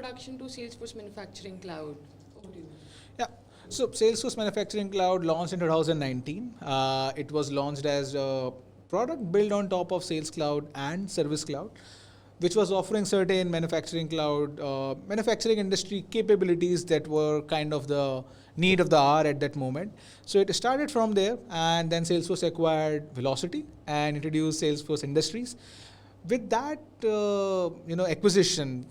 introduction to Salesforce Manufacturing Cloud? Over to you. Yeah. So Salesforce Manufacturing Cloud launched in 2019. It was launched as a product built on top of Sales Cloud and Service Cloud, which was offering certain manufacturing cloud, manufacturing industry capabilities that were kind of the need of the hour at that moment. So it started from there, and then Salesforce acquired Velocity and introduced Salesforce Industries. With that, acquisition,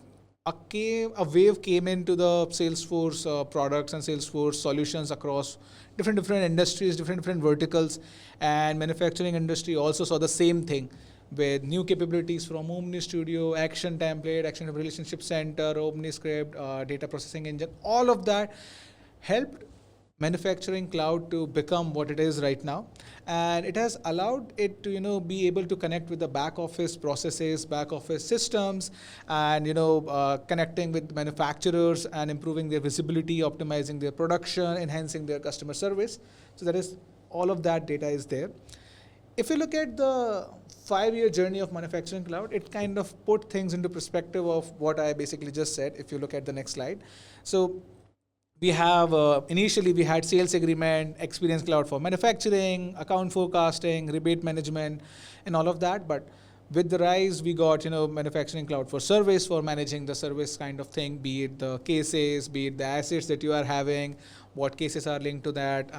a wave came into the Salesforce products and Salesforce solutions across different industries, different verticals, and manufacturing industry also saw the same thing with new capabilities from OmniStudio, Action Template, Action Relationship Center, OmniScript, data processing engine. All of that helped manufacturing cloud to become what it is right now, and it has allowed it to be able to connect with the back office processes, back office systems, and connecting with manufacturers and improving their visibility, optimizing their production, enhancing their customer service. So that is, all of that data is there. If you look at the 5-year journey of manufacturing cloud, it kind of put things into perspective of what I basically just said. If you look at the next slide, so we have initially we had sales agreement, experience cloud for manufacturing, account forecasting, rebate management, and all of that. But with the rise, we got manufacturing cloud for service, for managing the service kind of thing, be it the cases, be it the assets that you are having, what cases are linked to that,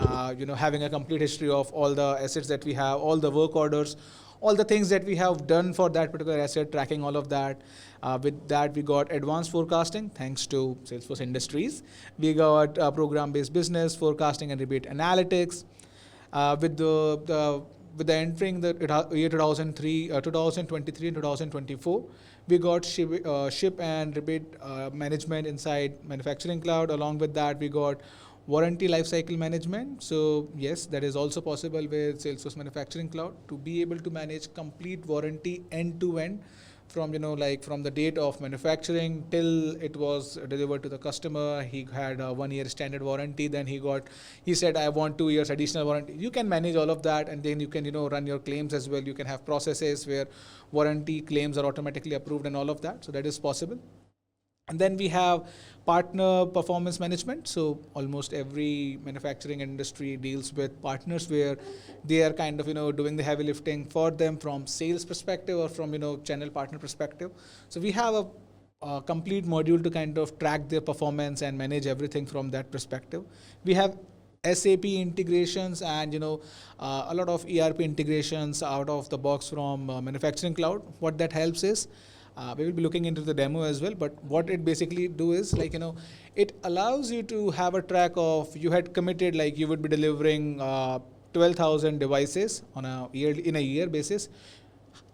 having a complete history of all the assets that we have, all the work orders, all the things that we have done for that particular asset, tracking all of that. With that, we got advanced forecasting, thanks to Salesforce Industries. We got program-based business, forecasting and rebate analytics. With the entering the year 2023 and 2024, we got ship and rebate management inside Manufacturing Cloud. Along with that, we got warranty lifecycle management. So yes, that is also possible with Salesforce Manufacturing Cloud to be able to manage complete warranty end to end, from from the date of manufacturing till it was delivered to the customer. He had a 1-year standard warranty, then he said I want 2 years additional warranty. You can manage all of that, and then you can run your claims as well. You can have processes where warranty claims are automatically approved and all of that. So that is possible. And then we have partner performance management. So almost every manufacturing industry deals with partners where they are kind of doing the heavy lifting for them from sales perspective or from channel partner perspective. So we have a complete module to kind of track their performance and manage everything from that perspective. We have SAP integrations and a lot of ERP integrations out of the box from Manufacturing Cloud. What that helps is, we will be looking into the demo as well, but what it basically do is it allows you to have a track of, you had committed you would be delivering 12,000 devices on a year basis,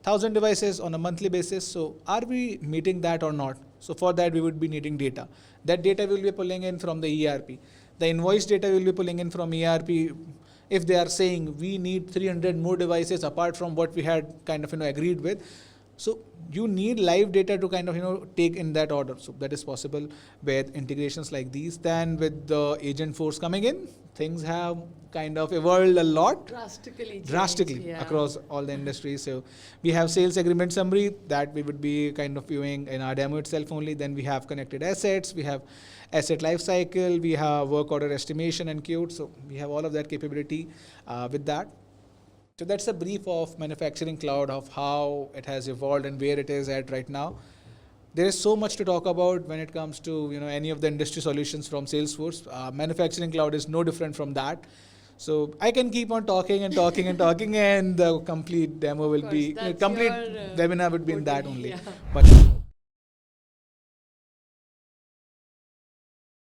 1,000 devices on a monthly basis. So are we meeting that or not? So for that, we would be needing data. That data will be pulling in from the ERP. The invoice data will be pulling in from ERP. If they are saying we need 300 more devices apart from what we had kind of agreed with, so you need live data to kind of take in that order. So that is possible with integrations like these. Then with the agent force coming in, things have kind of evolved a lot. Drastically across all the industries. So we have sales agreement summary that we would be kind of viewing in our demo itself only. Then we have connected assets, we have asset lifecycle, we have work order estimation and queued. So we have all of that capability with that. So that's a brief of Manufacturing Cloud, of how it has evolved and where it is at right now. There is so much to talk about when it comes to any of the industry solutions from Salesforce. Manufacturing Cloud is no different from that. So I can keep on talking and the complete demo will be, complete webinar would be in that only. Yeah. But